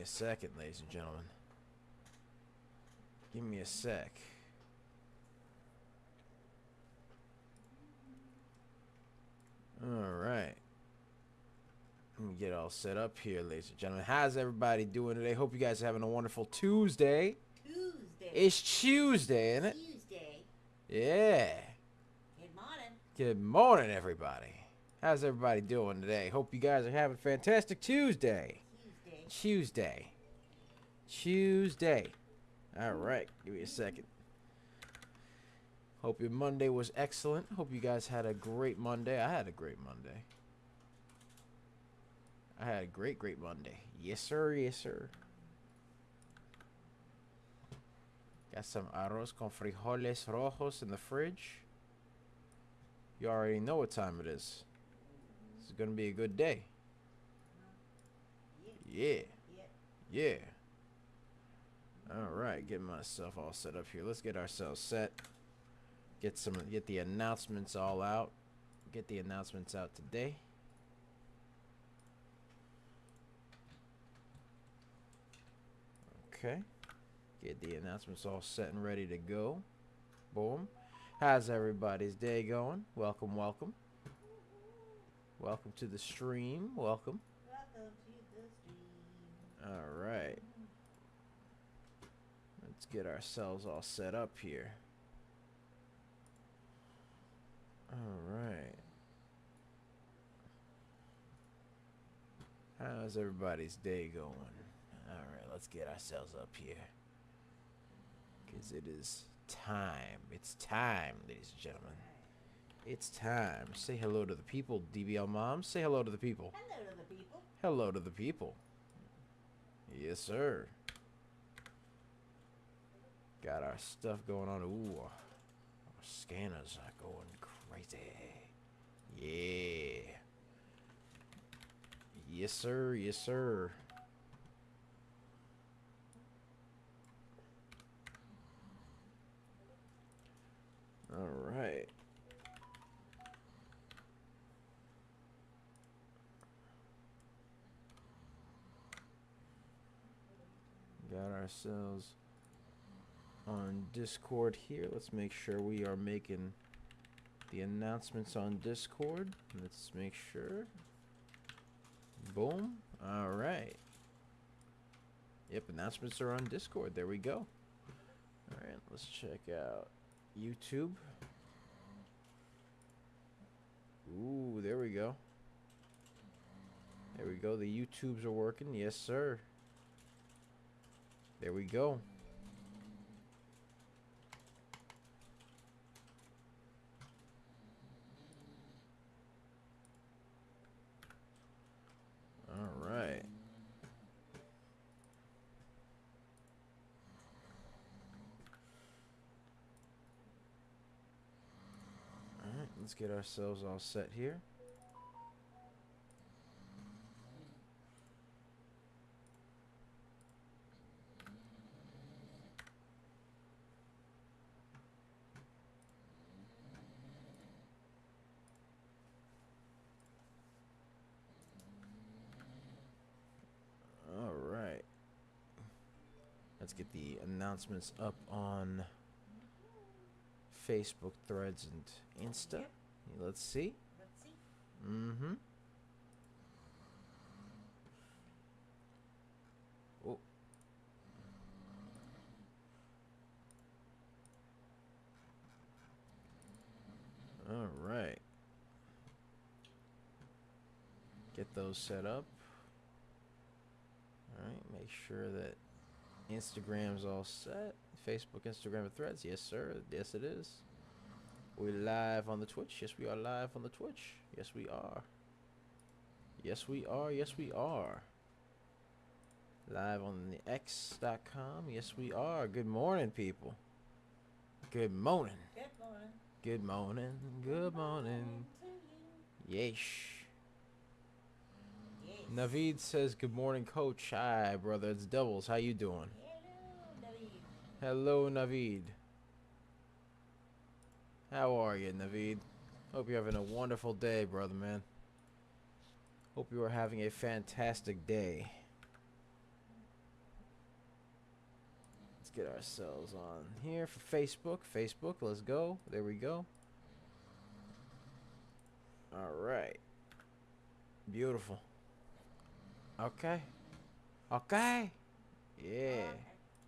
a second, ladies and gentlemen. Give me a sec. Alright. Let me get all set up here, ladies and gentlemen. How's everybody doing today? Hope you guys are having a wonderful Tuesday. It's Tuesday, isn't it? Tuesday. Yeah. Good morning. Good morning, everybody. How's everybody doing today? Hope you guys are having a fantastic Tuesday. Tuesday. Alright, give me a second. Hope your Monday was excellent. Hope you guys had a great Monday. I had a great Monday. I had a great Monday. Yes, sir. Yes, sir. Got some arroz con frijoles rojos in the fridge. You already know what time it is. This is going to be a good day. Yeah. Yeah. Alright, get myself all set up here. Let's get ourselves set. Get the announcements all out. Get the announcements out today. Okay. Get the announcements all set and ready to go. Boom. How's everybody's day going? Welcome. Welcome to the stream. Welcome. Welcome to the stream. Alright. Let's get ourselves all set up here. Alright. How's everybody's day going? Alright, let's get ourselves up here. Because it is time. It's time, ladies and gentlemen. It's time. Say hello to the people, DBL Mom. Say hello to the people. Hello to the people. Hello to the people. Yes, sir. Got our stuff going on. Ooh, our scanners are going crazy. Yeah. Yes, sir. Yes, sir. All right. Got ourselves on Discord here. Let's make sure we are making the announcements on Discord. Let's make sure. Boom. All right. Yep, announcements are on Discord. There we go. All right, let's check out YouTube. Ooh, there we go. There we go. The YouTubes are working. Yes, sir. There we go. All right. All right, let's get ourselves all set here. All right. Let's get the announcements up on Facebook, Threads, and Insta. Yep. Let's see. Let's see. Mm-hmm. Oh. All right. Get those set up. All right. Make sure that Instagram's all set. Facebook, Instagram, and Threads. Yes, sir. Yes, it is. We're live on the Twitch. Yes, we are live on the Twitch. Yes, we are. Yes, we are. Yes, we are. Live on the X.com. Yes, we are. Good morning, people. Good morning. Good morning. Good morning. Good morning. To you. Yeesh. Yes. Naveed says, good morning, coach. Hi, brother. It's Doubles. How you doing? Hello, David. Hello, Naveed. How are you, Naveed? Hope you're having a wonderful day, brother, man. Hope you are having a fantastic day. get ourselves on here for Facebook. Facebook, let's go. There we go. All right. Beautiful. Okay. Okay. Yeah.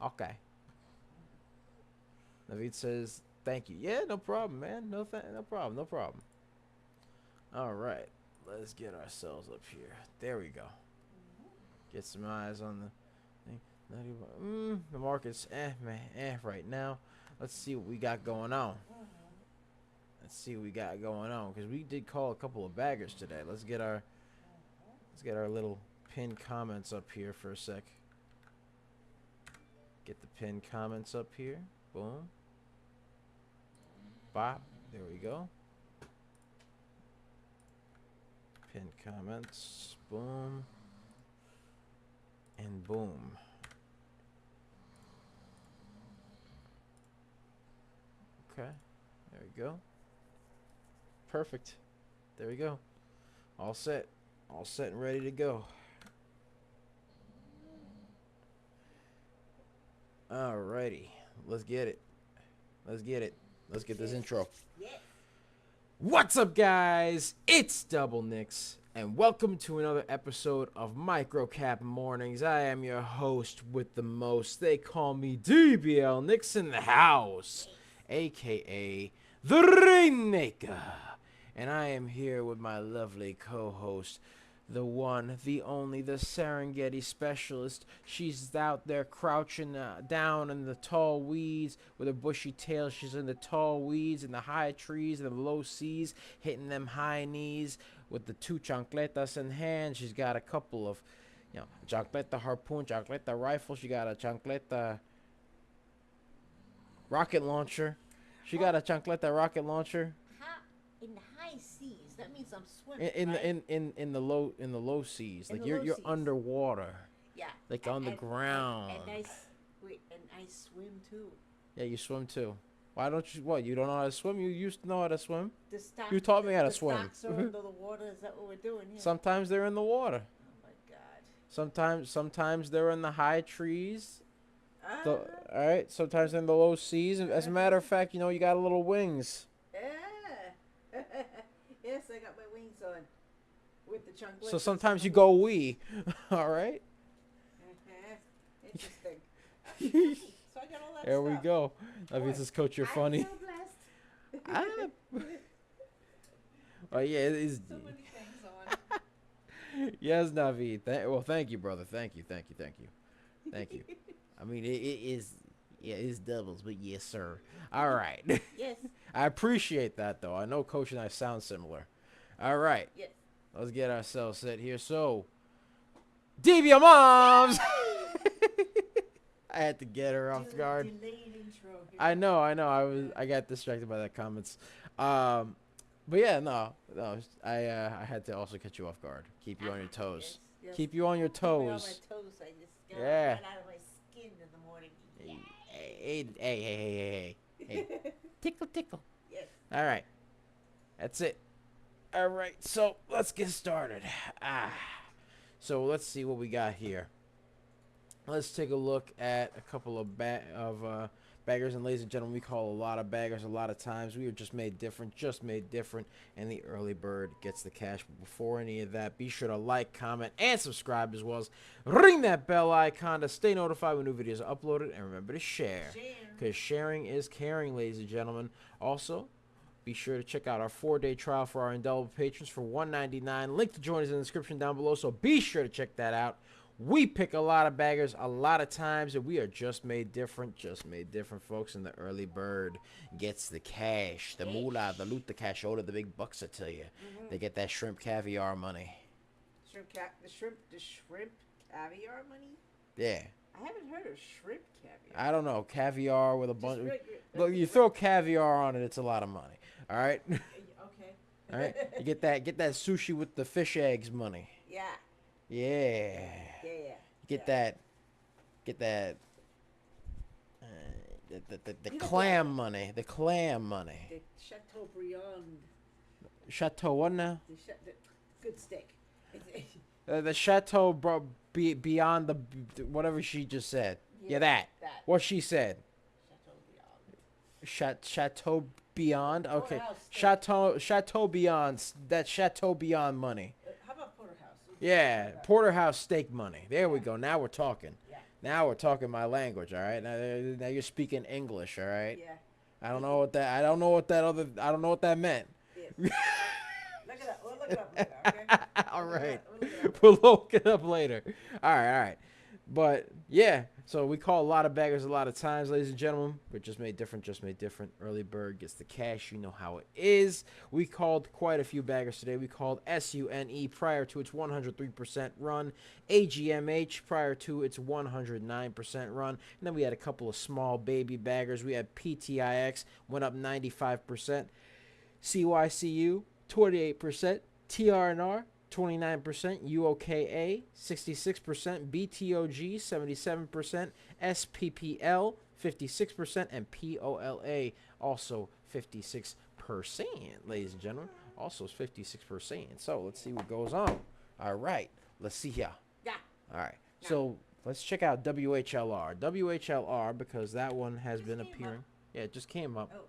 Okay. Naveed says, thank you. Yeah, no problem, man. No problem. No problem. All right. Let's get ourselves up here. There we go. Get some eyes on the thing. The market's man, right now. Let's see what we got going on. Let's see what we got going on, because we did call a couple of baggers today. Let's get our little pinned comments up here for a sec. Get the pinned comments up here. Boom. Bop. There we go. Pinned comments. Boom. And boom. Okay. There we go. Perfect. There we go. All set. All set and ready to go. Alrighty. Let's get it. Let's get it. Let's get this intro. Yes. What's up, guys? It's Double Nix, and welcome to another episode of Microcap Mornings. I am your host with the most. They call me DBL Nix in the house, aka the Rainmaker. And I am here with my lovely co-host, the one, the only, the Serengeti specialist. She's out there crouching down in the tall weeds with her bushy tail. She's in the tall weeds and the high trees and the low seas, hitting them high knees with the two chancletas in hand. She's got a couple of, chancleta harpoon, chancleta rifle. She got a chancleta rocket launcher. She got a chancleta rocket launcher. In the high seas, that means I'm swimming. In the low seas, like you're seas. Underwater. Yeah. Like on the ground. And I swim too. Yeah, you swim too. Why don't you? What? You don't know how to swim? You used to know how to swim. The stock, You taught me how to the swim. stocks are under the water. Is that what we're doing here? Sometimes they're in the water. Oh my God. Sometimes they're in the high trees. Ah, All right. Sometimes in the low seas. As a matter of fact, you got little wings. yeah. Yes, I got my wings on with the chunk. So sometimes you go wee. All right. Interesting. So I got all that There stuff. we go. Navisa's coach, you're funny. I'm so blessed. Oh yeah, it is. So many things on. Yes, Navid. Well, thank you, brother. Thank you. I mean, it is. Yeah, it's doubles, but yes, sir. All right. Yes. I appreciate that, though. I know Coach and I sound similar. All right. Yes. Let's get ourselves set here. So, DBL Moms! I had to get her off guard. Delayed intro here. I know. I got distracted by that comments. But yeah, no. I had to also catch you off guard. Keep you on your toes. Yes. Keep you on your Keep me on my toes. toes. I just got Yeah. right out of my skin in the morning. Hey. Tickle. Yes. All right. That's it. All right. So let's get started. So let's see what we got here. Let's take a look at a couple of baggers. And ladies and gentlemen, we call a lot of baggers a lot of times. We are just made different. And the early bird gets the cash. But before any of that, be sure to like, comment, and subscribe, as well as ring that bell icon to stay notified when new videos are uploaded. And remember to share, because sharing is caring, ladies and gentlemen. Also, be sure to check out our 4-day trial for our indelible patrons for $1.99. Link to join is in the description down below, so be sure to check that out. We pick a lot of baggers a lot of times, and we are just made different, folks. And the early bird gets the cash, the moolah, the loot, the cashola, the big bucks, I tell you. They get that shrimp caviar money. The shrimp caviar money? Yeah. I haven't heard of shrimp caviar. I don't know. Caviar with a bunch. Just Look, you throw caviar on it, it's a lot of money. All right. Okay. All right. You get that sushi with the fish eggs money. Yeah. Yeah. Yeah. Get that. The clam money. The clam money. The Chateaubriand. Chateau what now? The good steak. The chateau beyond the whatever she just said. Yeah, that. What she said. Chateaubriand. Chateau Beyond. Okay. Porterhouse steak. Chateau Beyond. That Chateau Beyond money. How about porterhouse? Yeah, porterhouse steak money. There we go. Now we're talking. Yeah. Now we're talking my language. All right. Now you're speaking English. All right. Yeah. I don't know what that. I don't know what that other. I don't know what that meant. Yes. Look it up. We'll look it up later. Okay. All right. We'll We'll look it up later. All right. All right. But yeah, so we call a lot of baggers a lot of times, ladies and gentlemen. But just made different, just made different. Early bird gets the cash. You know how it is. We called quite a few baggers today. We called SUNE prior to its 103% run, AGMH prior to its 109% run, and then we had a couple of small baby baggers. We had PTIX went up 95%, CYCU 28%, TRNR 29%, UOKA 66%, BTOG 77%, SPPL 56%, and POLA also 56%, ladies and gentlemen. Also 56%. So let's see what goes on. All right, let's see here. Yeah. All right, so let's check out WHLR. WHLR, because that one has been appearing. Yeah, it just came up. Oh.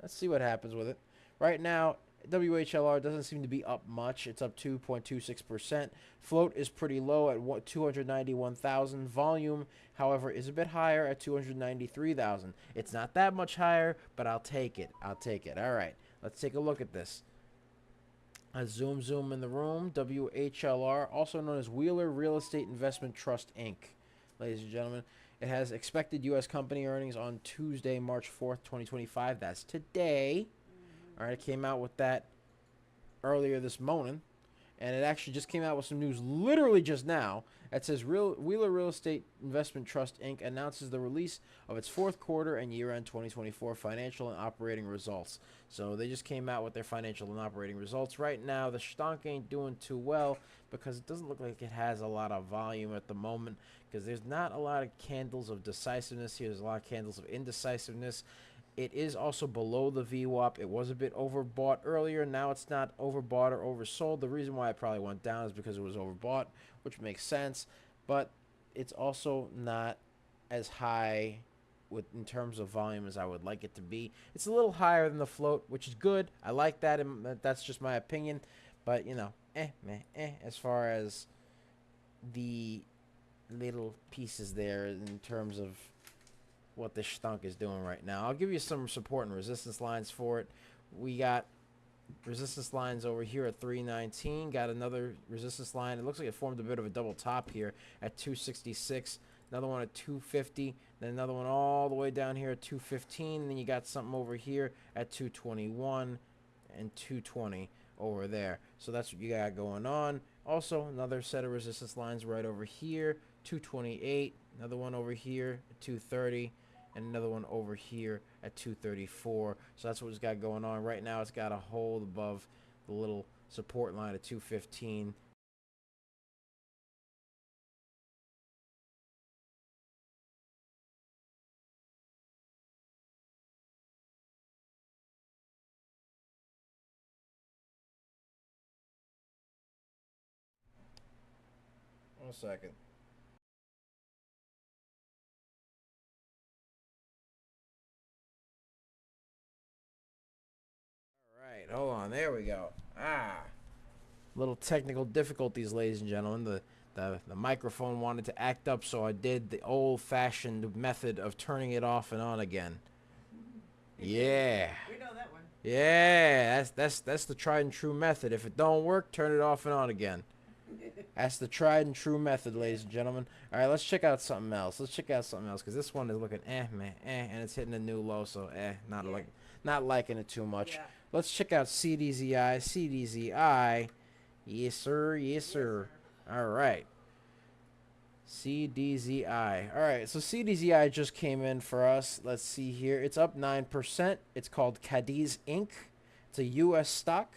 Let's see what happens with it. Right now, WHLR doesn't seem to be up much. It's up 2.26%. Float is pretty low at 291,000. Volume, however, is a bit higher at 293,000. It's not that much higher, but I'll take it. I'll take it. All right, let's take a look at this. A zoom in the room. WHLR, also known as Wheeler Real Estate Investment Trust, Inc. Ladies and gentlemen, it has expected U.S. company earnings on Tuesday, March 4th, 2025. That's today. All right, it came out with that earlier this morning, and it actually just came out with some news literally just now. It says Wheeler Real Estate Investment Trust, Inc. announces the release of its fourth quarter and year-end 2024 financial and operating results. So they just came out with their financial and operating results. Right now, the stock ain't doing too well because it doesn't look like it has a lot of volume at the moment, because there's not a lot of candles of decisiveness here. There's a lot of candles of indecisiveness. It is also below the VWAP. It was a bit overbought earlier. Now it's not overbought or oversold. The reason why it probably went down is because it was overbought, which makes sense. But it's also not as high in terms of volume as I would like it to be. It's a little higher than the float, which is good. I like that, and that's just my opinion. But, you know, as far as the little pieces there in terms of what this stunk is doing right now. I'll give you some support and resistance lines for it. We got resistance lines over here at 319. Got another resistance line. It looks like it formed a bit of a double top here at 266. Another one at 250. Then another one all the way down here at 215. Then you got something over here at 221 and 220 over there. So that's what you got going on. Also, another set of resistance lines right over here, 228. Another one over here at 230. And another one over here at 234. So that's what it's got going on right now. It's got a hold above the little support line at 215. One second. Hold on, there we go. Little technical difficulties, ladies and gentlemen. The microphone wanted to act up, so I did the old-fashioned method of turning it off and on again. Yeah. We know that one. Yeah, that's the tried and true method. If it don't work, turn it off and on again. That's the tried and true method, ladies and gentlemen. All right, let's check out something else. Because this one is looking and it's hitting a new low, so not liking it too much. Yeah. Let's check out CDZI. CDZI. Yes, sir. Yes, sir. All right. CDZI. All right, so CDZI just came in for us. Let's see here. It's up 9%. It's called Cadiz Inc. It's a U.S. stock.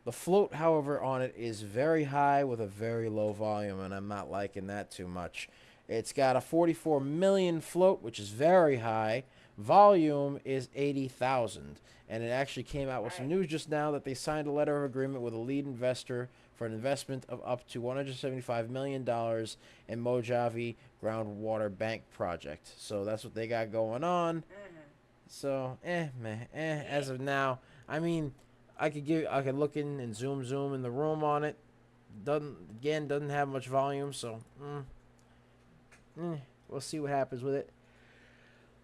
The float, however, on it is very high with a very low volume, and I'm not liking that too much. It's got a 44 million float, which is very high, Volume is 80,000. And it actually came out with some Right. news just now that they signed a letter of agreement with a lead investor for an investment of up to $175 million in Mojave Groundwater Bank Project. So that's what they got going on. So, meh, as Yeah. of now, I mean, I could look in and zoom in the room on it. Doesn't have much volume, so we'll see what happens with it.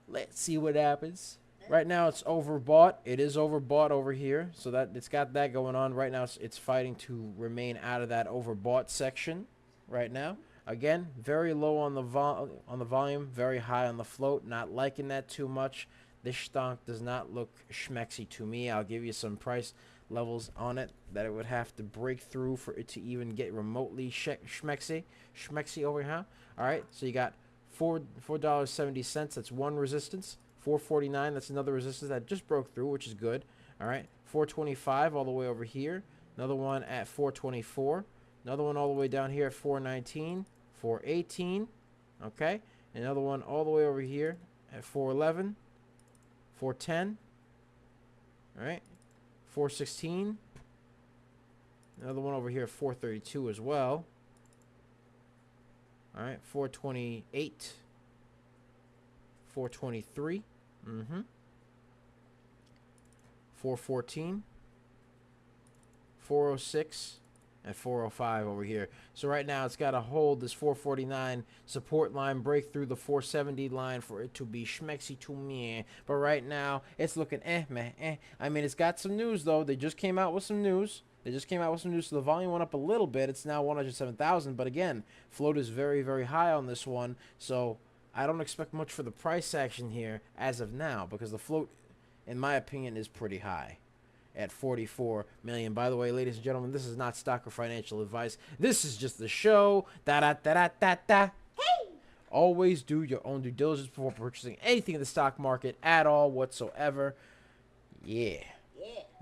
Let's see what happens. Right now it's overbought. It is overbought over here, so that it's got that going on right now. It's fighting to remain out of that overbought section right now. Again, very low on the volume, very high on the float. Not liking that too much. This stock does not look schmexy to me. I'll give you some price levels on it that it would have to break through for it to even get remotely schmexy over here. All right, so you got $4.70. That's one resistance. 449. That's another resistance that just broke through, which is good. All right, 425 all the way over here. Another one at 424. Another one all the way down here at 419, 418. Okay, another one all the way over here at 411, 410. All right, 416. Another one over here at 432 as well. All right, 428, 423, 414, 406, and 405 over here. So right now it's got to hold this 449 support line, break through the 470 line for it to be schmexy to me. But right now it's looking meh. I mean, it's got some news though. They just came out with some news. So the volume went up a little bit. It's now 107,000. But again, float is very, very high on this one. So I don't expect much for the price action here as of now because the float, in my opinion, is pretty high at 44 million. By the way, ladies and gentlemen, this is not stock or financial advice. This is just the show. Hey! Always do your own due diligence before purchasing anything in the stock market at all whatsoever. Yeah.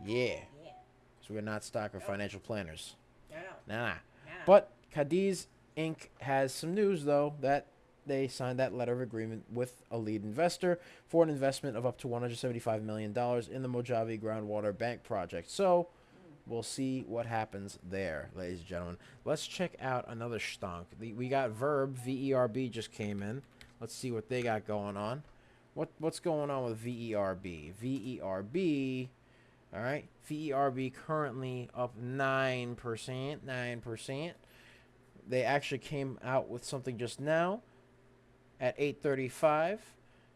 So we're not stock or financial planners. Nah. But Cadiz Inc. has some news, though, that they signed that letter of agreement with a lead investor for an investment of up to $175 million in the Mojave Groundwater Bank Project. So we'll see what happens there, ladies and gentlemen. Let's check out another stonk. We got Verb, VERB just came in. Let's see what they got going on. What's going on with VERB? VERB, all right. VERB currently up 9%. 9%. They actually came out with something just now at 8:35.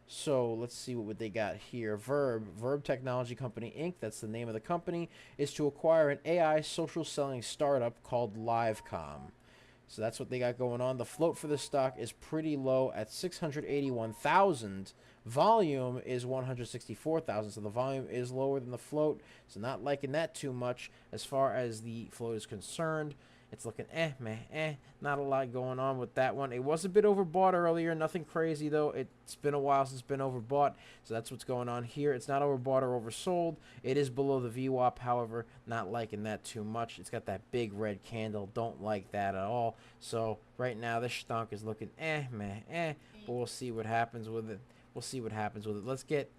So let's see what they got here. Verb Technology Company Inc., that's the name of the company, is to acquire an AI social selling startup called Livecom. So that's what they got going on. The float for this stock is pretty low at 681,000. Volume is 164,000. So the volume is lower than the float. So not liking that too much as far as the float is concerned. It's looking meh. Not a lot going on with that one. It was a bit overbought earlier. Nothing crazy, though. It's been a while since it's been overbought. So that's what's going on here. It's not overbought or oversold. It is below the VWAP, however. Not liking that too much. It's got that big red candle. Don't like that at all. So right now, this stonk is looking meh. But we'll see what happens with it. Let's get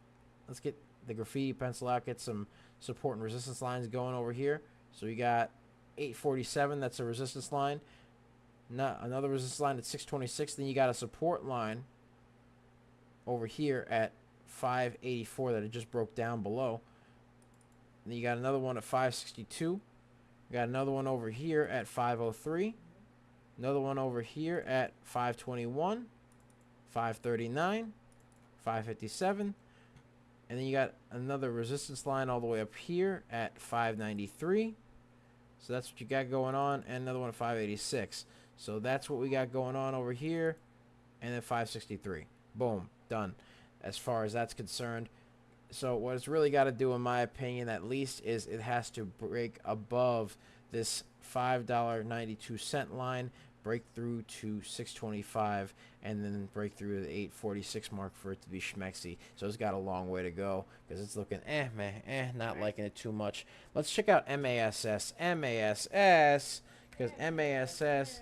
the graffiti pencil out. Get some support and resistance lines going over here. So we got 847, that's a resistance line. Another resistance line at 626. Then you got a support line over here at 584 that it just broke down below. And then you got another one at 562. You got another one over here at 503. Another one over here at 521, 539, 557. And then you got another resistance line all the way up here at 593. So that's what you got going on, and another one at 586. So that's what we got going on over here, and then 563. Boom, done. As far as that's concerned. So what it's really got to do, in my opinion, at least, is it has to break above this $5.92 line, break through to 625, and then break through the 846 mark for it to be schmexy. So it's got a long way to go because it's looking not liking it too much. Let's check out MASS. Because MASS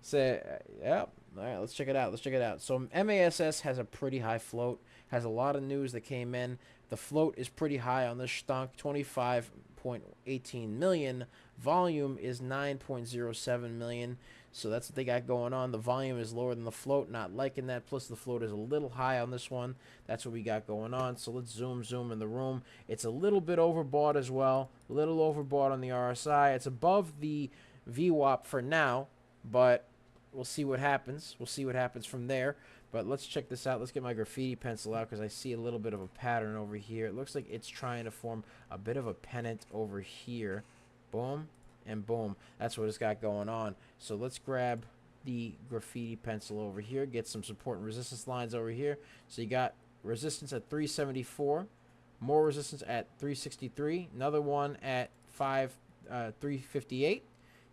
said, yep, All right, let's check it out. Let's check it out. So MASS has a pretty high float. Has a lot of news that came in. The float is pretty high on this stock, 25.18 million. Volume is 9.07 million. So that's what they got going on. The volume is lower than the float. Not liking that. Plus the float is a little high on this one. That's what we got going on. So let's zoom in the room. It's a little bit overbought as well. A little overbought on the RSI. It's above the VWAP for now, but we'll see what happens. We'll see what happens from there. But let's check this out. Let's get my graffiti pencil out because I see a little bit of a pattern over here. It looks like it's trying to form a bit of a pennant over here. Boom and boom. That's what it's got going on. So let's grab the graffiti pencil over here. Get some support and resistance lines over here. So you got resistance at 374. More resistance at 363. Another one at 358.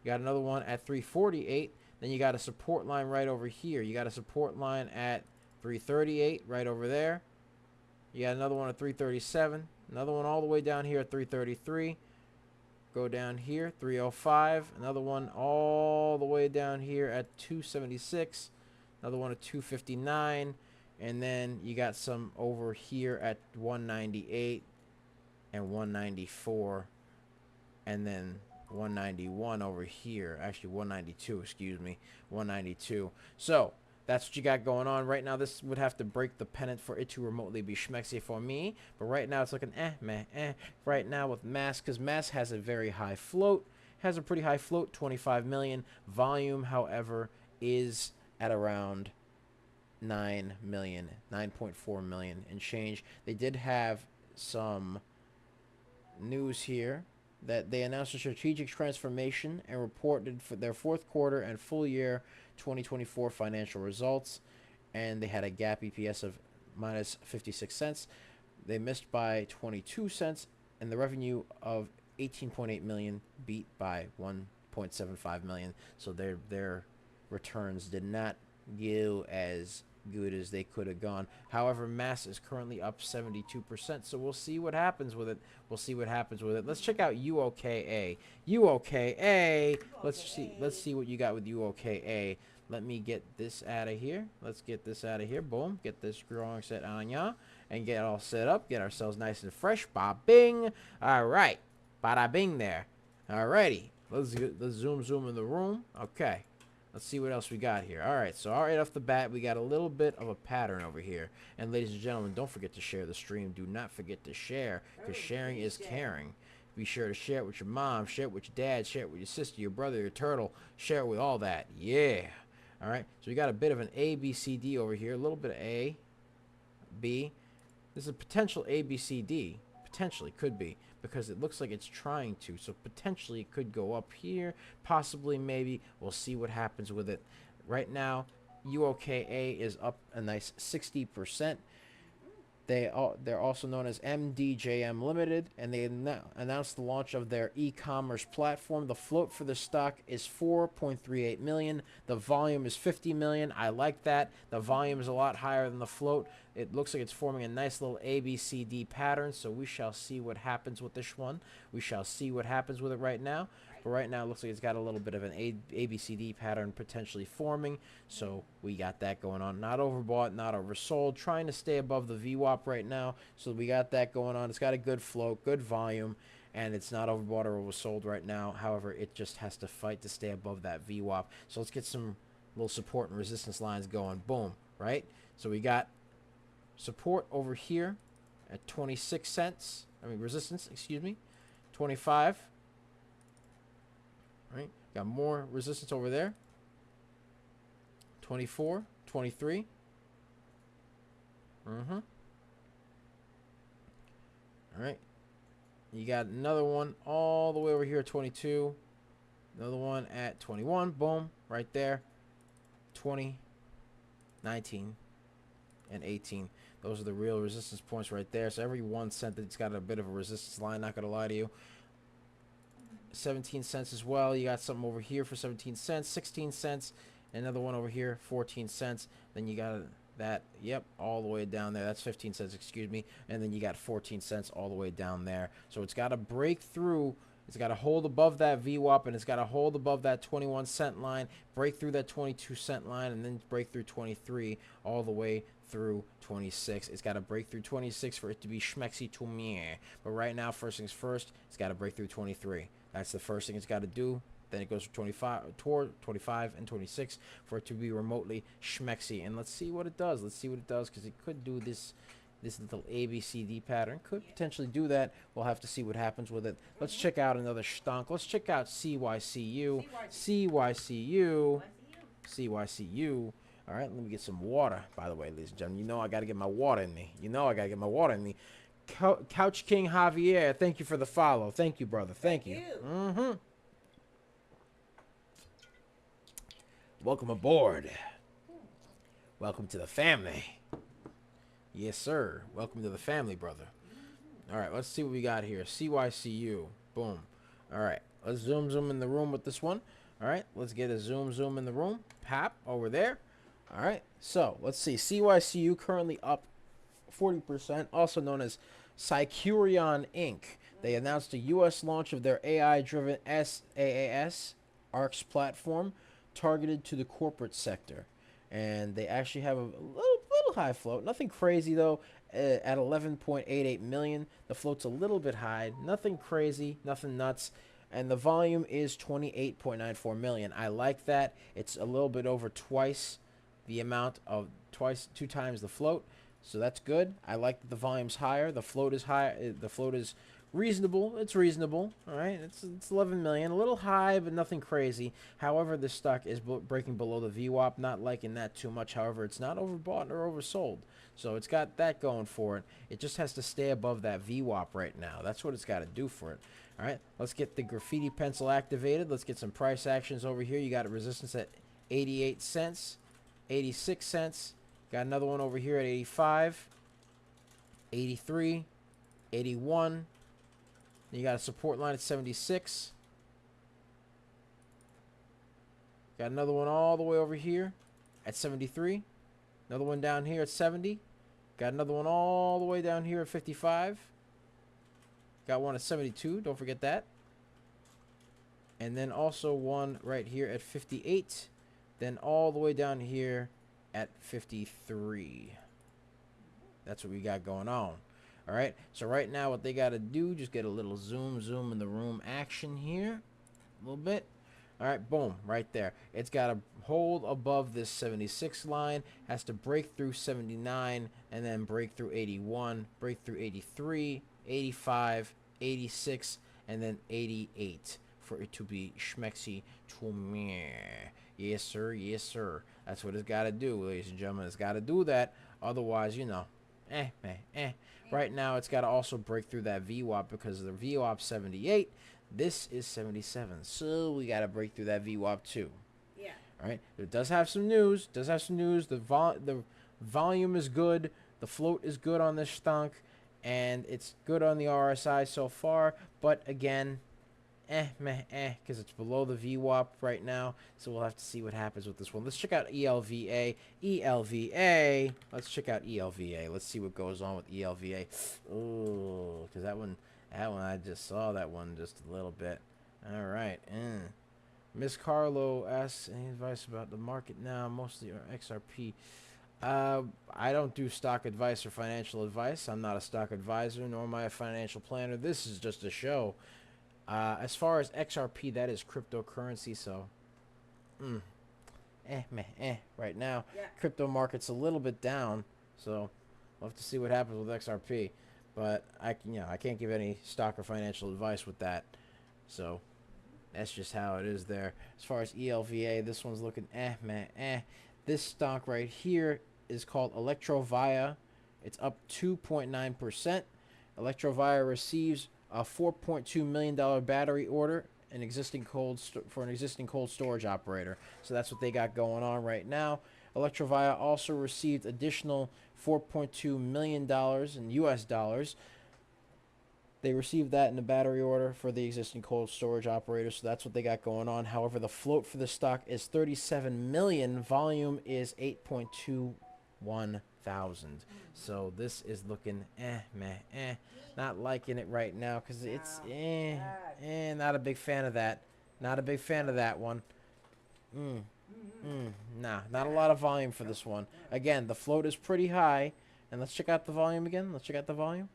You got another one at 348. Then you got a support line right over here. You got a support line at 338 right over there. You got another one at 337. Another one all the way down here at 333. Go down here, 305. Another one all the way down here at 276. Another one at 259. And then you got some over here at 198 and 194. And then 191 over here. Actually, 192, excuse me. 192. So, that's what you got going on. Right now, this would have to break the pennant for it to remotely be schmexy for me. But right now, it's looking right now with MASS, because MASS has a very high float. Has a pretty high float, 25 million. Volume, however, is at around 9 million, 9.4 million and change. They did have some news here that they announced a strategic transformation and reported for their fourth quarter and full year 2024 financial results, and they had a GAAP EPS of minus 56 cents. They missed by 22 cents, and the revenue of 18.8 million beat by 1.75 million. So their returns did not go as good as they could have gone. However, MASS is currently up 72%, so we'll see what happens with it. Let's check out UOKA. Let's see what you got with UOKA. Let me get this out of here. Boom. Get this drawing set on ya and get all set up. Get ourselves nice and fresh. Ba-bing. All right. Bada bing there. All righty. Let's zoom in the room. Okay. Let's see what else we got here. All right, so right off the bat, we got a little bit of a pattern over here. And ladies and gentlemen, don't forget to share the stream. Do not forget to share, because sharing is caring. Be sure to share it with your mom, share it with your dad, share it with your sister, your brother, your turtle. Share it with all that. Yeah. All right, so we got a bit of an A, B, C, D over here. A little bit of A, B. This is a potential A, B, C, D. Potentially, could be, because it looks like it's trying to. So potentially it could go up here, possibly, maybe. We'll see what happens with it. Right now, UOKA is up a nice 60%. They're also known as MDJM Limited, and they announced the launch of their e-commerce platform. The float for the stock is 4.38 million. The volume is 50 million. I like that. The volume is a lot higher than the float. It looks like it's forming a nice little ABCD pattern, so we shall see what happens with this one. We shall see what happens with it right now. But right now, it looks like it's got a little bit of an ABCD pattern potentially forming. So we got that going on. Not overbought, not oversold. Trying to stay above the VWAP right now. So we got that going on. It's got a good float, good volume, and it's not overbought or oversold right now. However, it just has to fight to stay above that VWAP. So let's get some little support and resistance lines going. Boom, right? So we got support over here at 26 cents. Resistance, excuse me, 25. Right, got more resistance over there. 24, 23. All right, you got another one all the way over here at 22. Another one at 21. Boom, right there. 20, 19, and 18. Those are the real resistance points right there. So every 1 cent, it's got a bit of a resistance line. Not gonna lie to you. 17 cents as well. You got something over here for 17 cents, 16 cents, another one over here, 14 cents. Then you got that, yep, all the way down there. That's 15 cents, excuse me. And then you got 14 cents all the way down there. So it's got to break through It's got to hold above that VWAP, and it's got to hold above that 21-cent line, break through that 22-cent line, and then break through 23 all the way through 26. It's got to break through 26 for it to be schmexy to me. But right now, first things first, it's got to break through 23. That's the first thing it's got to do. Then it goes to 25 and 26 for it to be remotely schmexy. And let's see what it does. Let's see what it does, because it could do this little ABCD pattern. Could potentially do that. We'll have to see what happens with it. Let's check out another stonk. Let's check out CYCU. CYCU. CYCU. All right, let me get some water, by the way, ladies and gentlemen. You know I got to get my water in me. You know I got to get my water in me. Couch King Javier, thank you for the follow. Thank you, brother. Thank you. Welcome aboard. Welcome to the family. Yes, sir. Welcome to the family, brother. All right, let's see what we got here. CYCU. Boom. All right, let's zoom in the room with this one. All right, let's get a zoom in the room. Pap, over there. All right, so let's see. CYCU currently up 40%, also known as Sycurion Inc. They announced a U.S. launch of their AI-driven SaaS ARCS platform targeted to the corporate sector. And they actually have a little high float. Nothing crazy, though, at 11.88 million. The float's a little bit high. Nothing crazy, nothing nuts. And the volume is 28.94 million. I like that. It's a little bit over twice the amount of two times the float. So that's good. I like that the volume's higher. The float is high. The float is reasonable. It's reasonable. All right. It's 11 million. A little high, but nothing crazy. However, this stock is breaking below the VWAP. Not liking that too much. However, it's not overbought or oversold. So it's got that going for it. It just has to stay above that VWAP right now. That's what it's got to do for it. All right. Let's get the graffiti pencil activated. Let's get some price actions over here. You got a resistance at 88 cents, 86 cents. Got another one over here at 85, 83, 81. Then you got a support line at 76. Got another one all the way over here at 73. Another one down here at 70. Got another one all the way down here at 55. Got one at 72. Don't forget that. And then also one right here at 58. Then all the way down here at 53. That's what we got going on. All right, so right now what they got to do, just get a little zoom in the room action here a little bit. All right, boom, right there. It's got to hold above this 76 line, has to break through 79, and then break through 81, break through 83, 85, 86, and then 88 for it to be schmexy to me. Yes, sir. Yes, sir. That's what it's got to do, ladies and gentlemen. It's got to do that. Otherwise, you know, Right now, it's got to also break through that VWAP because the VWAP 78. This is 77. So we got to break through that VWAP too. Yeah. All right. It does have some news. The volume is good. The float is good on this stunk. And it's good on the RSI so far. But again, because it's below the VWAP right now. So we'll have to see what happens with this one. Let's check out ELVA. ELVA. Let's check out ELVA. Let's see what goes on with ELVA. Oh, because that one, I just saw that one just a little bit. All right. Miss Carlo asks any advice about the market now, mostly XRP. I don't do stock advice or financial advice. I'm not a stock advisor, nor am I a financial planner. This is just a show. As far as XRP, that is cryptocurrency, so right now. Yeah. Crypto market's a little bit down, so we'll have to see what happens with XRP. But I can't give any stock or financial advice with that. So that's just how it is there. As far as ELVA, this one's looking This stock right here is called Electrovaya. It's up 2.9%. Electrovaya receives a $4.2 million battery order for an existing cold storage operator. So that's what they got going on right now. Electrovaya also received additional $4.2 million in US dollars. They received that in the battery order for the existing cold storage operator, so that's what they got going on. However, the float for the stock is 37 million. Volume is 8.2 1,000. So this is looking not liking it right now because it's not a big fan of that. Not a big fan of that one. Nah, not a lot of volume for this one. Again, the float is pretty high. And let's check out the volume again. Let's check out the volume.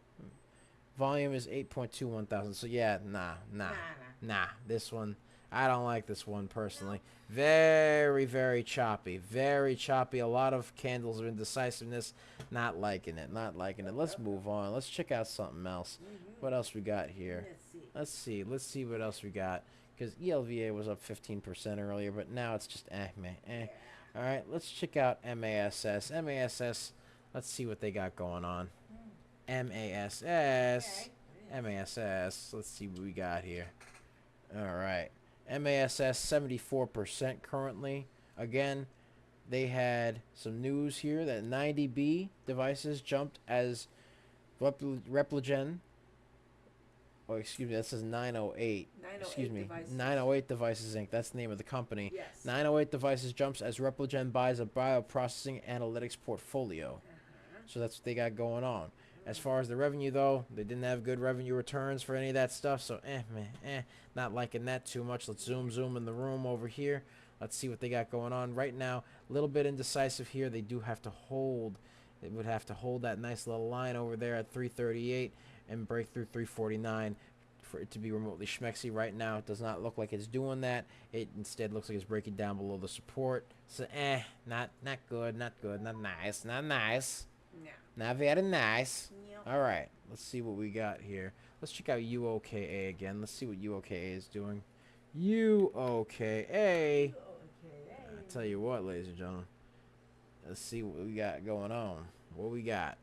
Volume is 8.21 thousand. So yeah, nah. This one, I don't like this one personally. Very, very choppy. Very choppy. A lot of candles of indecisiveness. Not liking it. Not liking it. Let's move on. Let's check out something else. What else we got here? Let's see. Let's see what else we got. Because ELVA was up 15% earlier, but now it's just All right, let's check out MASS. MASS, let's see what they got going on. MASS. MASS. Let's see what we got here. All right. MASS 74% currently. Again, they had some news here that 90B devices jumped as Repligen. Oh, excuse me, that says 908. Excuse me, devices. 908 Devices Inc. That's the name of the company. Yes. 908 Devices jumps as Repligen buys a bioprocessing analytics portfolio. So that's what they got going on. As far as the revenue, though, they didn't have good revenue returns for any of that stuff. So, not liking that too much. Let's zoom in the room over here. Let's see what they got going on right now. A little bit indecisive here. They do have to hold. They would have to hold that nice little line over there at 338 and break through 349 for it to be remotely schmexy. Right now, it does not look like it's doing that. It instead looks like it's breaking down below the support. So, not good, not nice, not nice. No. Not very nice. Yep. All right, let's see what we got here. Let's check out UOKA again. Let's see what UOKA is doing. UOKA. I tell you what, ladies and gentlemen. Let's see what we got going on. What we got?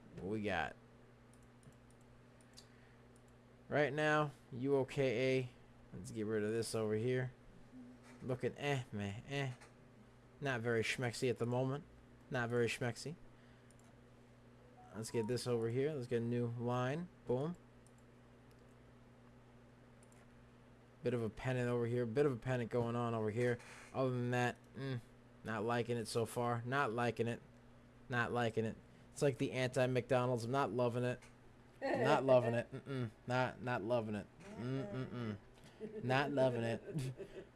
Right now, UOKA. Let's get rid of this over here. Looking not very schmexy at the moment. Not very schmexy. Let's get this over here. Let's get a new line. Boom. Bit of a pennant over here. Bit of a pennant going on over here. Other than that, not liking it so far. Not liking it. Not liking it. It's like the anti-McDonald's. I'm not loving it. Not loving it. Not loving it. Not loving it.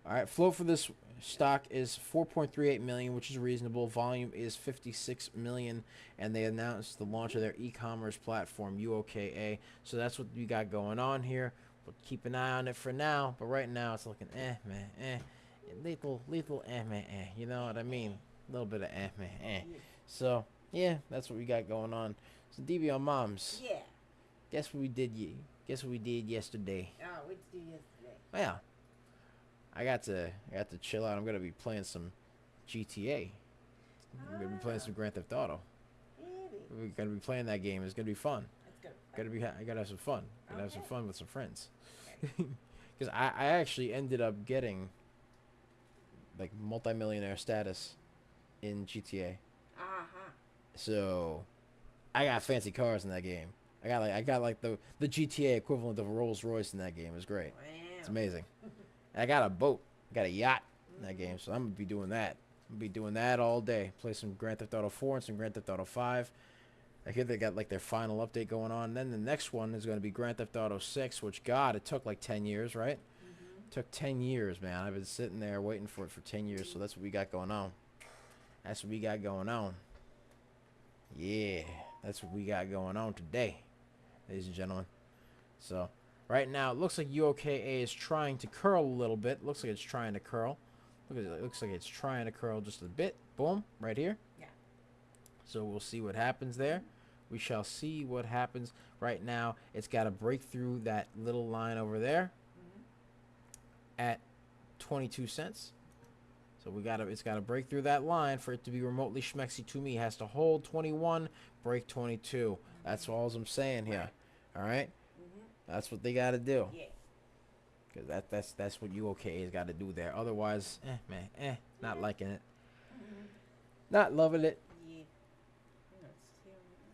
All right, float for this stock is 4.38 million, which is reasonable. Volume is 56 million, and they announced the launch of their e-commerce platform, UOKA. So that's what we got going on here. We'll keep an eye on it for now, but right now it's looking lethal you know what I mean? A little bit of So yeah, that's what we got going on. So DB on moms. Yeah. Guess what we did? Guess what we did yesterday? Oh, what did you do yesterday? Well, I got to chill out. I'm gonna be playing some GTA. I'm gonna be playing some Grand Theft Auto. Really? We're gonna be playing that game. It's gonna be fun. That's good. I gotta have some fun. Gotta have some Okay. fun with some friends. Because I actually ended up getting like multimillionaire status in GTA. So I got fancy cars in that game. I got like the GTA equivalent of a Rolls Royce in that game. It was great. Wow. It's amazing. And I got a boat. I got a yacht in that game. So I'm gonna be doing that. I'm gonna be doing that all day. Play some Grand Theft Auto 4 and some Grand Theft Auto 5. I hear they got like their final update going on. Then the next one is going to be Grand Theft Auto 6, which, God, it took like 10 years, right? It took 10 years, man. I've been sitting there waiting for it for 10 years, so that's what we got going on. That's what we got going on. Yeah, that's what we got going on today, ladies and gentlemen. So, right now, it looks like UOKA is trying to curl a little bit. Looks like it's trying to curl. Look at it. It looks like it's trying to curl just a bit. Boom, right here. Yeah. So we'll see what happens there. We shall see what happens. Right now, it's got to break through that little line over there at 22 cents. So it's got to break through that line for it to be remotely schmexy to me. It has to hold 21, break 22. That's all I'm saying here. All right? That's what they got to do. Yeah. Because that's what UOKA has got to do there. Otherwise, not liking it. Not loving it. Yeah.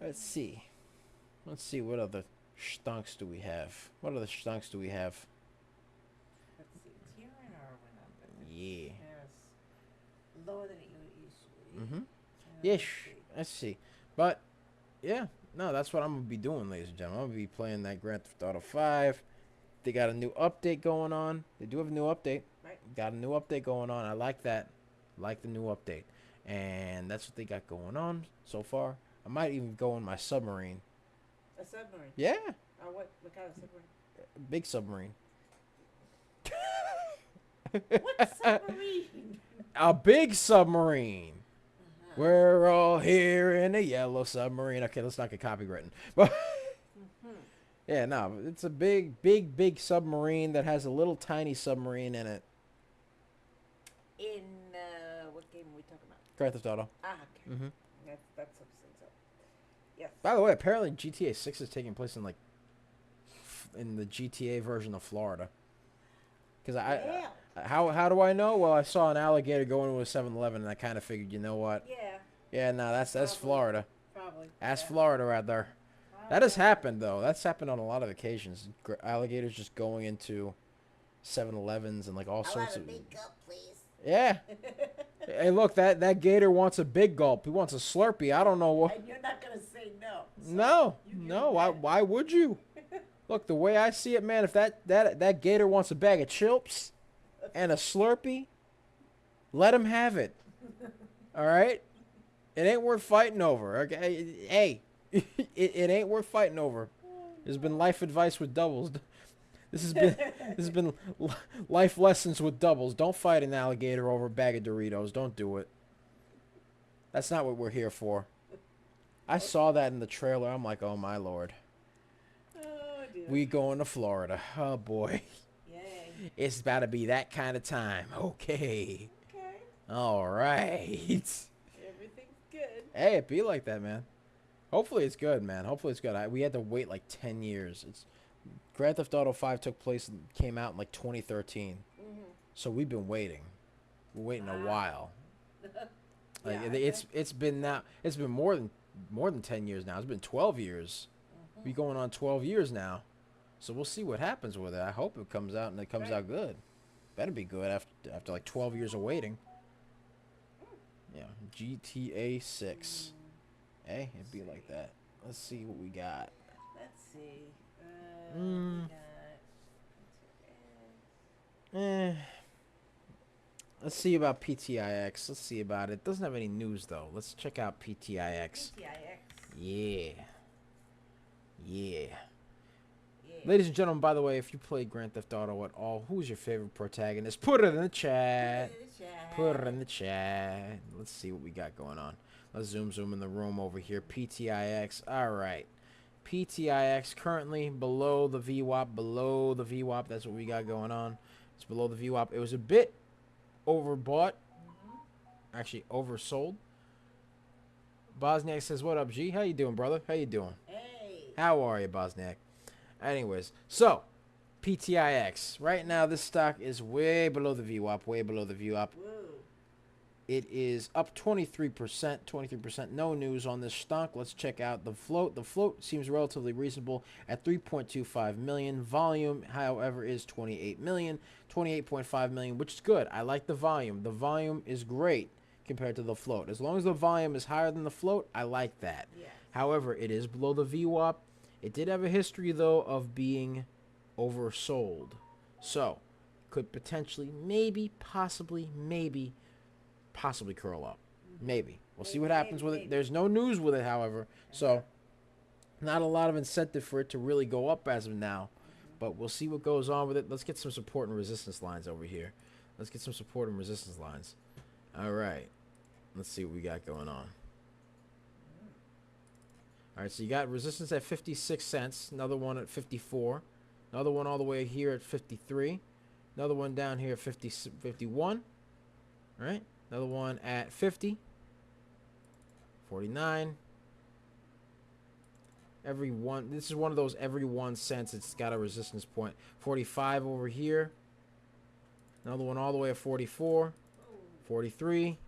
Let's see. Let's see what other stunks do we have. What other stunks do we have? Let's see. Tier went up. Yeah. Yes. Lower than it used to be. Yes. Let's see. But yeah, no, that's what I'm gonna be doing, ladies and gentlemen. I'm gonna be playing that Grand Theft Auto 5. They got a new update going on. They do have a new update. Right. Got a new update going on. I like that. Like the new update. And that's what they got going on so far. I might even go in my submarine. A submarine. Yeah, What kind of submarine? big submarine. What submarine? A big submarine. Uh-huh. We're all here in a yellow submarine. Okay, let's not get copywritten. But Mhm. yeah, no, it's a big submarine that has a little tiny submarine in it. In what game are we talking about? Grand Theft Auto. Ah, okay. hmm That's some things up. Yes. By the way, apparently GTA 6 is taking place in in the GTA version of Florida. Because Yeah. how do I know? Well, I saw an alligator go into a 7-Eleven, and I kind of figured, you know what? Yeah. Yeah, no, that's Probably. Florida. Probably. That's Yeah. Florida right there. That has happened though. That's happened on a lot of occasions. Alligators just going into 7-Elevens and like all sorts of. Big gulp, please. Yeah. Hey, look, that gator wants a big gulp. He wants a Slurpee. I don't know what. And you're not gonna say no. So No, you give no. him Why? that. Why would you? Look, the way I see it, man. If that gator wants a bag of Chilps and a Slurpee, let him have it. All right. It ain't worth fighting over. Okay. Hey, it ain't worth fighting over. There's been life advice with doubles. This has been life lessons with doubles. Don't fight an alligator over a bag of Doritos. Don't do it. That's not what we're here for. I saw that in the trailer. I'm like, oh my lord. Oh dear. We going to Florida. Oh boy. Yay. It's about to be that kind of time. Okay. Okay. All right. Everything's good. Hey, it be like that, man. Hopefully it's good, man. Hopefully it's good. We had to wait like 10 years. Grand Theft Auto 5 came out in like 2013. Mm-hmm. So we've been waiting. We're waiting a Wow. while. Like Yeah, it's been more than 10 years now. It's been 12 years. Mhm. We going on 12 years now. So we'll see what happens with it. I hope it comes out and it comes Right. out good. Better be good after like 12 years of waiting. Yeah, GTA 6. Hey, it'd be like that. Let's see what we got. Let's see. Mm. We got Eh. Let's see about PTIX. Let's see about it. Doesn't have any news though. Let's check out PTIX. PTIX. Yeah. Yeah. Yeah. Ladies and gentlemen, by the way, if you played Grand Theft Auto at all, who's your favorite protagonist? Put it in the chat. Put it in the chat. Let's see what we got going on. Let's zoom in the room over here. PTIX. All right. PTIX currently below the VWAP. Below the VWAP. That's what we got going on. It's below the VWAP. It was a bit overbought. Actually, oversold. Bosniak says, what up, G? How you doing, brother? How you doing? Hey. How are you, Bosniak? Anyways, so PTIX. Right now, this stock is way below the VWAP. Way below the VWAP. Whoa. It is up 23%. 23%. No news on this stock. Let's check out the float. The float seems relatively reasonable at 3.25 million. Volume, however, is 28 million. 28.5 million, which is good. I like the volume. The volume is great compared to the float. As long as the volume is higher than the float, I like that. Yes. However, it is below the VWAP. It did have a history, though, of being oversold. So, could potentially, possibly curl up. Maybe. We'll see what happens with it. There's no news with it, however. So, not a lot of incentive for it to really go up as of now. But we'll see what goes on with it. Let's get some support and resistance lines over here. Let's get some support and resistance lines. All right. Let's see what we got going on. All right, so you got resistance at 56 cents. Another one at 54. Another one all the way here at 53. Another one down here at 51. All right. Another one at 50. 49. This is one of those every 1 cent it's got a resistance point. 45 over here. Another one all the way at 44. 43.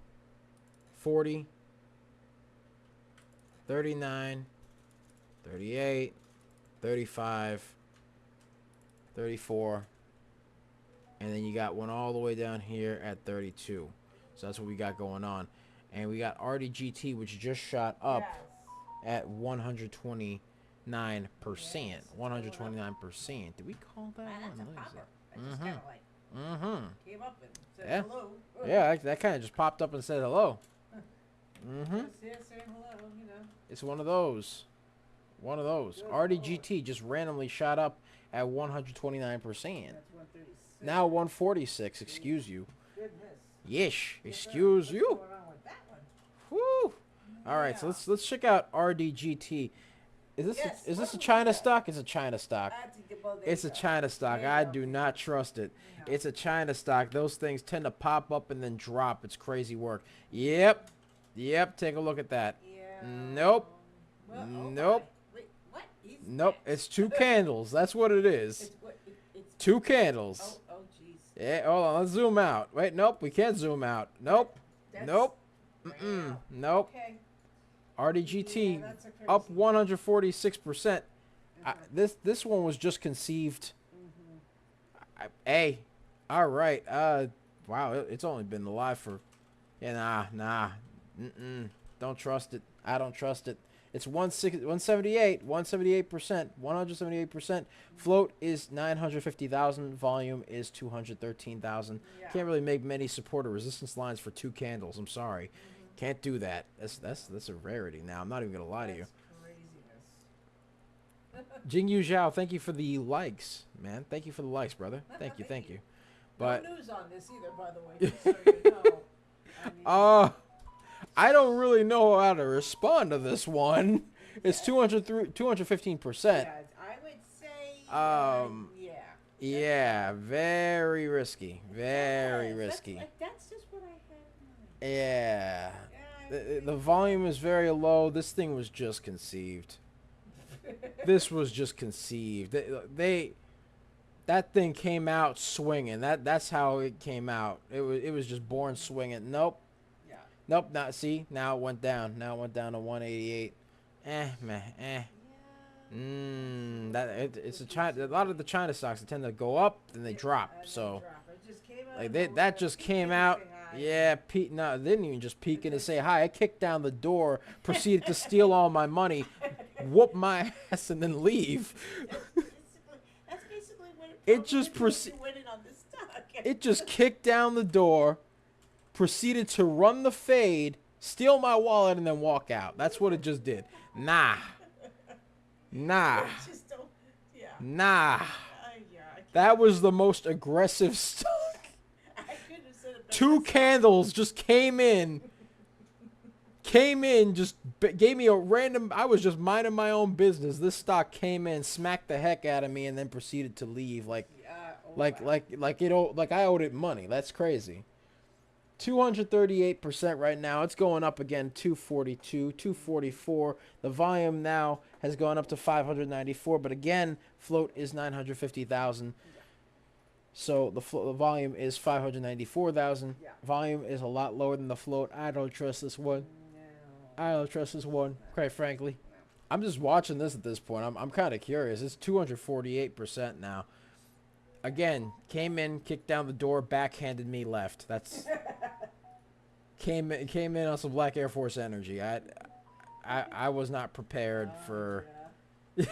40. 39. 38. 35. 34. And then you got one all the way down here at 32. So that's what we got going on. And we got RDGT, which just shot up. Yes. at 129%. Yes, 129%. Did we call that man, one? that's a What is popper. it? I just kind of like Mm-hmm. came up and said Yeah. hello. Yeah, that kind of just popped up and said hello. Mm-hmm. Just here saying hello, you know. It's one of those. One of those. Good RDGT just randomly shot up at 129%. That's 136. Now 146. Excuse you. Goodness. Yeesh. Yes, sir. Excuse What's you. going on with that one? Woo. All right, so let's check out RDGT. Is this a China stock? It's a China stock. It's a China stock. I do not trust it. No. It's a China stock. Those things tend to pop up and then drop. It's crazy work. Yep. Yep. Take a look at that. Yeah. Nope. Well, Nope. Wait, what is Nope. that? It's two candles. That's what it is. It's Two candles. Oh, jeez. Yeah. Hold on. Let's zoom out. Wait. Nope. We can't zoom out. Nope. That's Nope. wow. Nope. Okay. RDGT Yeah, that's a crazy. up 146%. This one was just conceived. Hey, all right. Wow. It's only been alive for. Yeah. Nah. Don't trust it. I don't trust it. It's 178%. 178%. Float is 950,000. Volume is 213,000. Yeah. Can't really make many support or resistance lines for two candles. I'm sorry. Can't do that. That's a rarity now. I'm not even gonna lie to you. Craziness. Jingyu Zhao, thank you for the likes, man. Thank you for the likes, brother. Thank you. But no news on this either, by the way. Just so you know. I mean, I don't really know how to respond to this one. It's 215%. yeah, I would say. Yeah. Yeah, very risky. Very risky. That's just what I had in mind. Yeah. Yeah, The volume is very low. This thing was just conceived. This was just conceived. That thing came out swinging. That's how it came out. It was just born swinging. Nope. Yeah. Nope. Not see. Now it went down. Now it went down to 188. Meh. Yeah. It's a lot of the China stocks that tend to go up then they drop. So that just came out. Yeah, no, they didn't even just peek in to say hi. I kicked down the door, proceeded to steal all my money, whoop my ass, and then leave. That's basically what It just It just kicked down the door, proceeded to run the fade, steal my wallet, and then walk out. That's what it just did. Nah. Just don't, yeah. Nah. Yeah, That was the most aggressive stock. I couldn't have said it better. Two candles just came in, just gave me a random. I was just minding my own business. This stock came in, smacked the heck out of me, and then proceeded to leave like I owed it money. That's crazy. 238% right now. It's going up again. 242, 244. The volume now has gone up to 594, but again, float is 950,000. So the volume is 594,000. Yeah. Volume is a lot lower than the float. I don't trust this one. No. I don't trust this one, quite frankly. I'm just watching this at this point. I'm kind of curious. It's 248% now. Again, came in, kicked down the door, backhanded me, left. That's came in on some Black Air Force energy. I was not prepared for. Yeah.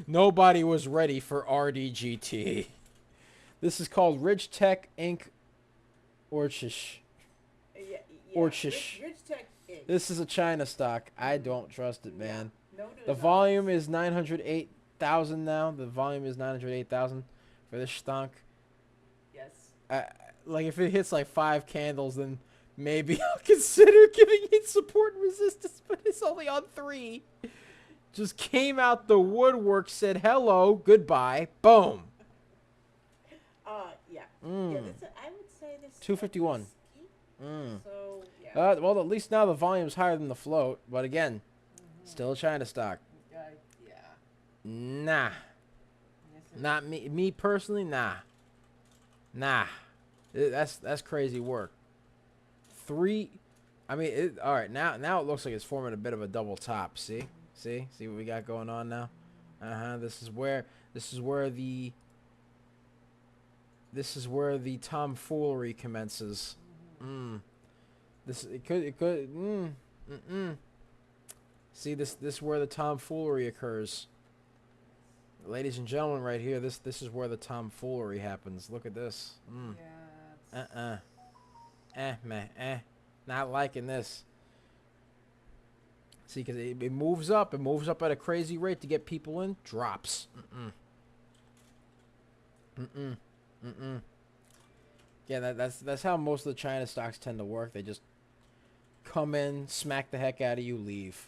Nobody was ready for RDGT. This is called Ridge Tech Inc. Orchish. Yeah. Orchish. Ridge Tech Inc. This is a China stock. I don't trust it, man. No news The on volume this. is 908,000 now. The volume is 908,000 for this stock. Yes. Like if it hits like 5 candles, then maybe I'll consider giving it support and resistance. But it's only on 3. Just came out the woodwork, said hello, goodbye, boom. Yeah. Mm. Yeah. I would say this. 251. Mm. So yeah. Well, at least now the volume's higher than the float. But again, still a China stock. Yeah. Nah. Yes, Not me. Me personally, nah. That's crazy work. 3. I mean, all right. Now it looks like it's forming a bit of a double top. See what we got going on now. This is where the tomfoolery commences. See, this is where the tomfoolery occurs. Ladies and gentlemen, right here, this is where the tomfoolery happens. Look at this. Yeah. Meh, not liking this. See, because it moves up. It moves up at a crazy rate to get people in. Drops. Yeah, that's how most of the China stocks tend to work. They just come in, smack the heck out of you, leave.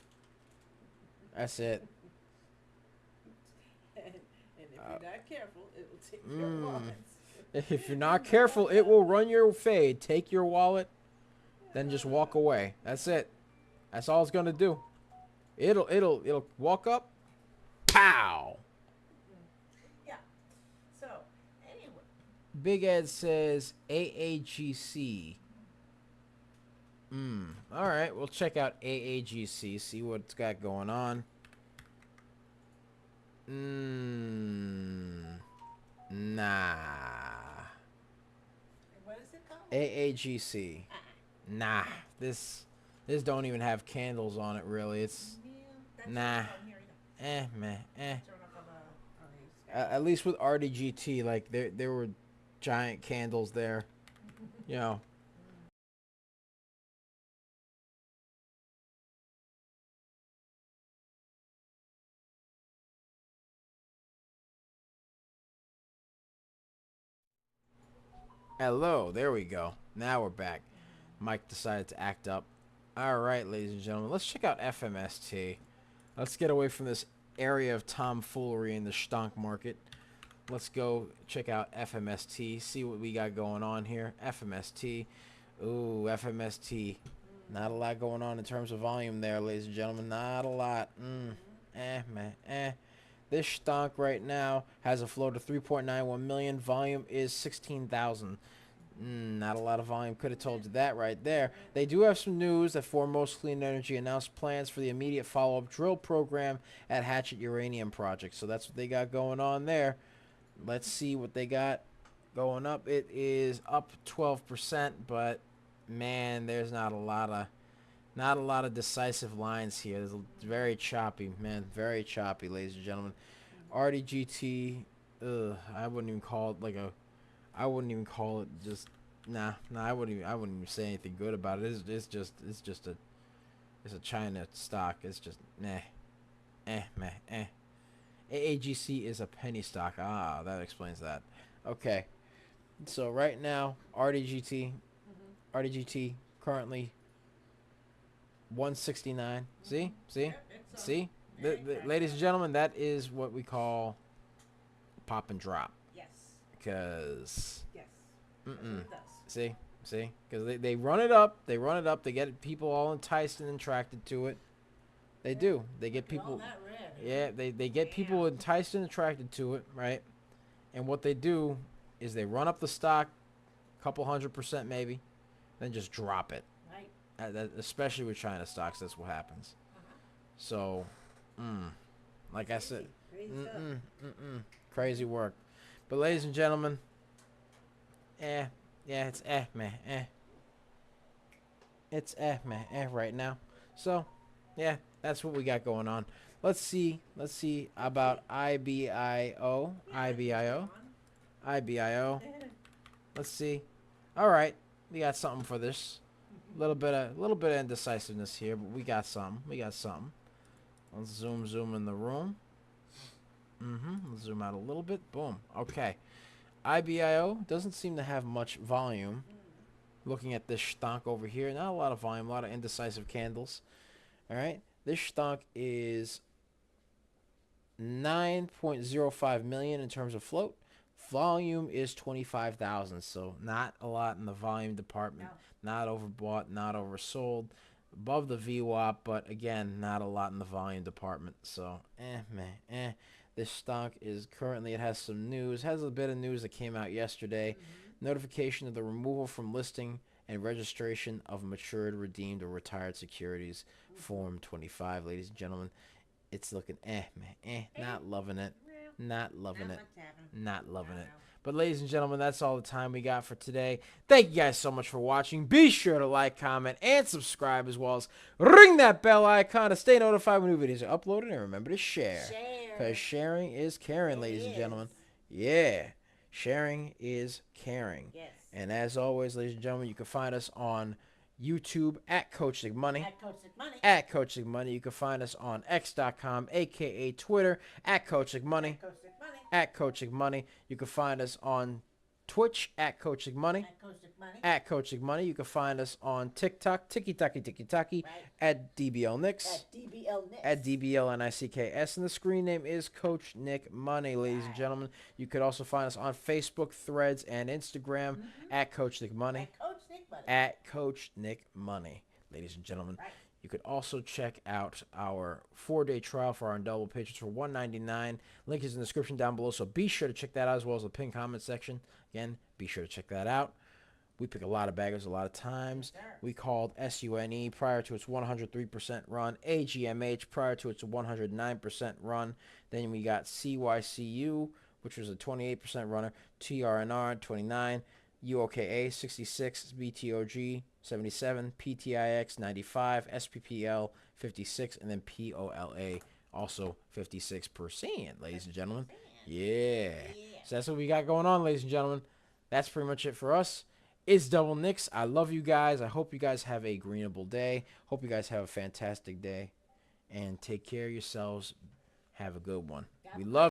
That's it. And if you're not careful, it will take your wallets. If you're not careful, it will run your fade. Take your wallet, then just walk away. That's it. That's all it's gonna do. It'll walk up, pow. Yeah. So, anyway. Big Ed says AAGC. All right, we'll check out AAGC. See what it's got going on. Nah. What is it called? AAGC. Nah. This don't even have candles on it, really. It's nah. Meh. At least with RDGT, like there were giant candles there. You know. Hello, there we go. Now we're back. Mike decided to act up. All right, ladies and gentlemen, let's check out FMST. Let's get away from this area of tomfoolery in the stonk market. Let's go check out FMST, see what we got going on here. FMST. Ooh, FMST. Not a lot going on in terms of volume there, ladies and gentlemen. Not a lot. This stonk right now has a float of 3.91 million. Volume is 16,000. Not a lot of volume. Could have told you that right there. They do have some news that Foremost Clean Energy announced plans for the immediate follow-up drill program at Hatchet Uranium Project. So that's what they got going on there. Let's see what they got going up. It is up 12%, but man, there's not a lot of decisive lines here. It's very choppy, man. Very choppy, ladies and gentlemen. RDGT, I wouldn't even call it like a. I wouldn't even call it just. Nah. I wouldn't even say anything good about it. It's just a China stock. It's just meh. AAGC is a penny stock. Ah, that explains that. Okay. So right now, RDGT currently 169. See? Ladies and gentlemen, that is what we call pop and drop. Yes. Because Yes. That's what it does. See, because they run it up. They get people all enticed and attracted to it. They do. They get people. Yeah, they get people enticed and attracted to it, right? And what they do is they run up the stock, a couple 100% maybe, then just drop it. Right. Especially with China stocks, that's what happens. So, like I said, crazy work. But ladies and gentlemen, it's It's meh right now. So, yeah, that's what we got going on. Let's see about IBIO. Let's see. All right, we got something for this. A little bit of indecisiveness here, but we got something. Let's zoom in the room. Let's zoom out a little bit. Boom. Okay. IBIO doesn't seem to have much volume. Looking at this stonk over here, not a lot of volume, a lot of indecisive candles. All right. This stonk is 9.05 million in terms of float. Volume is 25,000, so not a lot in the volume department. No. Not overbought, not oversold. Above the VWAP, but again, not a lot in the volume department. So, This stock is currently, it has some news. Has a bit of news that came out yesterday. Notification of the removal from listing and registration of matured, redeemed, or retired securities. Form 25, ladies and gentlemen. It's looking not loving it. Not loving it. But ladies and gentlemen, that's all the time we got for today. Thank you guys so much for watching. Be sure to like, comment, and subscribe, as well as ring that bell icon to stay notified when new videos are uploaded. And remember to share. Because sharing is caring, ladies and gentlemen. Yeah. Sharing is caring. Yes. And as always, ladies and gentlemen, you can find us on YouTube at Coach Nick Money. At Coach Nick Money. At Coach Nick Money. You can find us on X.com, a.k.a. Twitter, at Coach Nick Money. At Coach Nick Money. At Coach Nick Money. You can find us on Twitch at Coach Nick Money. At Coach Nick Money. At Coach Nick Money. You can find us on TikTok, Tiki Right. at DBL Nicks. At DBL Nicks. At DBLNICKS, and the screen name is Coach Nick Money, ladies and gentlemen. You could also find us on Facebook, Threads, and Instagram at Coach Nick Money. At Coach Nick Money. At Coach Nick Money, ladies and gentlemen. Right. You could also check out our 4-day trial for our Indelible patrons for $199. Link is in the description down below, so be sure to check that out, as well as the pinned comment section. Again, be sure to check that out. We pick a lot of baggers a lot of times. We called SUNE prior to its 103% run, AGMH prior to its 109% run. Then we got CYCU, which was a 28% runner, TRNR 29, UOKA 66, BTOG 77, PTIX 95, SPPL 56, and then POLA also 56%, ladies and gentlemen. Yeah. So that's what we got going on, ladies and gentlemen. That's pretty much it for us. It's Double Nicks. I love you guys. I hope you guys have a greenable day. Hope you guys have a fantastic day. And take care of yourselves. Have a good one. We love